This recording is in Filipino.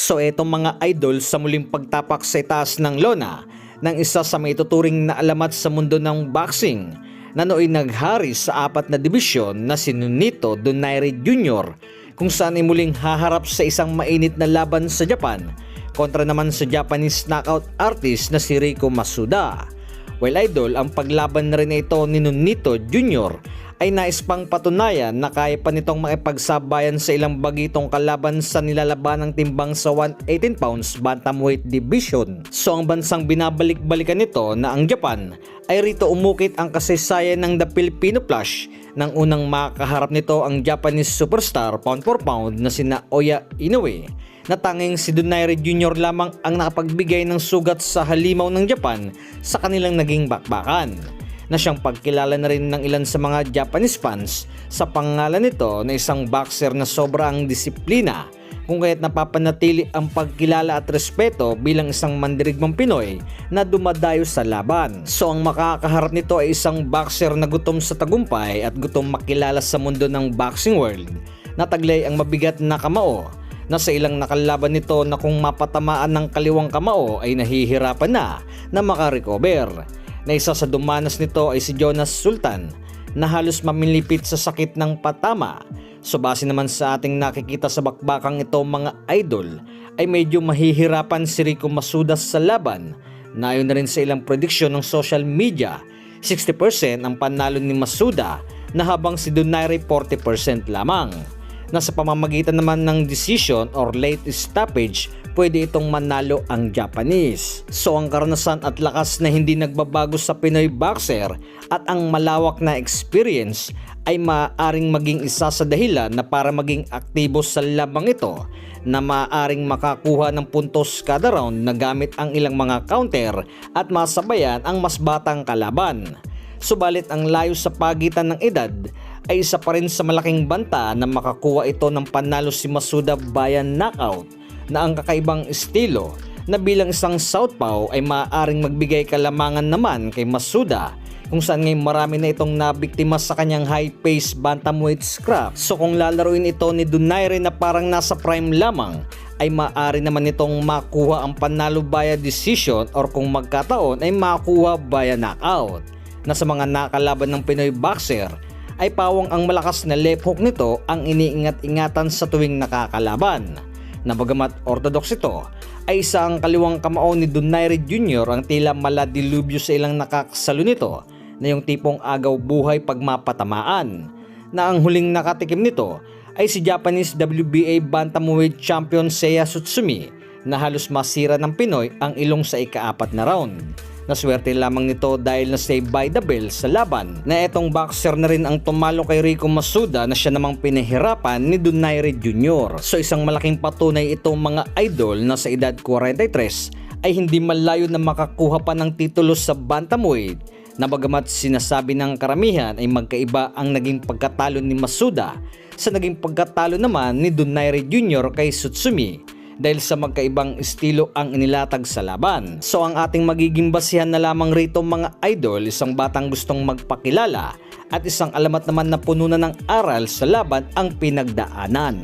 So etong mga idol sa muling pagtapak sa itaas ng lona ng isa sa may tuturing na alamat sa mundo ng boxing na nooy naghari sa 4 na dibisyon na si Nonito Donaire Jr. kung saan ay muling haharap sa isang mainit na laban sa Japan kontra naman sa Japanese knockout artist na si Rico Masuda. While idol, ang paglaban na rin ito ni Nonito Jr. ay nais pang patunayan na kaya pa nitong makipagsabayan sa ilang bagitong kalaban sa nilalabanang timbang sa 118 pounds bantamweight division. So ang bansang binabalik-balikan nito na ang Japan ay rito umukit ang kasaysayan ng The Filipino Flash nang unang makaharap nito ang Japanese superstar pound for pound na sina Oya Inoue, na tanging si Donaire Jr. lamang ang nakapagbigay ng sugat sa halimaw ng Japan sa kanilang naging bakbakan, na siyang pagkilala na rin ng ilan sa mga Japanese fans sa pangalan nito na isang boxer na sobrang disiplina, kung kaya't napapanatili ang pagkilala at respeto bilang isang mandirigmang Pinoy na dumadayo sa laban. So ang makakaharap nito ay isang boxer na gutom sa tagumpay at gutom makilala sa mundo ng boxing world, na taglay ang mabigat na kamao, na sa ilang nakalaban nito na kung mapatamaan ng kaliwang kamao ay nahihirapan na makarecover. Na isa sa dumanas nito ay si Jonas Sultan na halos mamilipit sa sakit ng patama. So base naman sa ating nakikita sa bakbakang ito mga idol, ay medyo mahihirapan si Rico Masuda sa laban, na ayon na rin sa ilang prediksyon ng social media, 60% ang panalo ni Masuda na habang si Donaire 40% lamang. Na sa pamamagitan naman ng decision or late stoppage, pwede itong manalo ang Japanese. So ang karanasan at lakas na hindi nagbabago sa Pinoy boxer at ang malawak na experience ay maaaring maging isa sa dahilan na para maging aktibo sa labang ito, na maaaring makakuha ng puntos kada round na gamit ang ilang mga counter at masabayan ang mas batang kalaban. Subalit ang layo sa pagitan ng edad ay isa pa rin sa malaking banta na makakuha ito ng panalo si Masuda via knockout, na ang kakaibang estilo na bilang isang southpaw ay maaaring magbigay kalamangan naman kay Masuda, kung saan ngayon marami na itong nabiktima sa kanyang high-pace bantamweight scrap. So kung lalaruin ito ni Donaire na parang nasa prime lamang, ay maaari naman itong makuha ang panalo via decision or kung magkataon ay makuha via knockout. Na sa mga nakalaban ng Pinoy boxer ay pawang ang malakas na left hook nito ang iniingat-ingatan sa tuwing nakakalaban, na bagamat orthodox ito ay isa ang kaliwang kamao ni Donaire Jr. ang tila maladilubyo sa ilang nakakasalo nito, na yung tipong agaw buhay pag mapatamaan, na ang huling nakatikim nito ay si Japanese WBA bantamweight champion Seiya Tsutsumi, na halos masira ng Pinoy ang ilong sa ika-4 na round. Naswerte lamang nito dahil na stay by the bell sa laban, na etong boxer na rin ang tumalo kay Rico Masuda na siya namang pinahirapan ni Donaire Jr. So isang malaking patunay itong mga idol na sa edad 43 ay hindi malayo na makakuha pa ng titulo sa bantamweight, na bagamat sinasabi ng karamihan ay magkaiba ang naging pagkatalo ni Masuda sa naging pagkatalo naman ni Donaire Jr. kay Tsutsumi, dahil sa magkaibang estilo ang inilatag sa laban. So ang ating magiging basihan na lamang rito mga idol, isang batang gustong magpakilala at isang alamat naman na puno na ng aral sa laban ang pinagdaanan.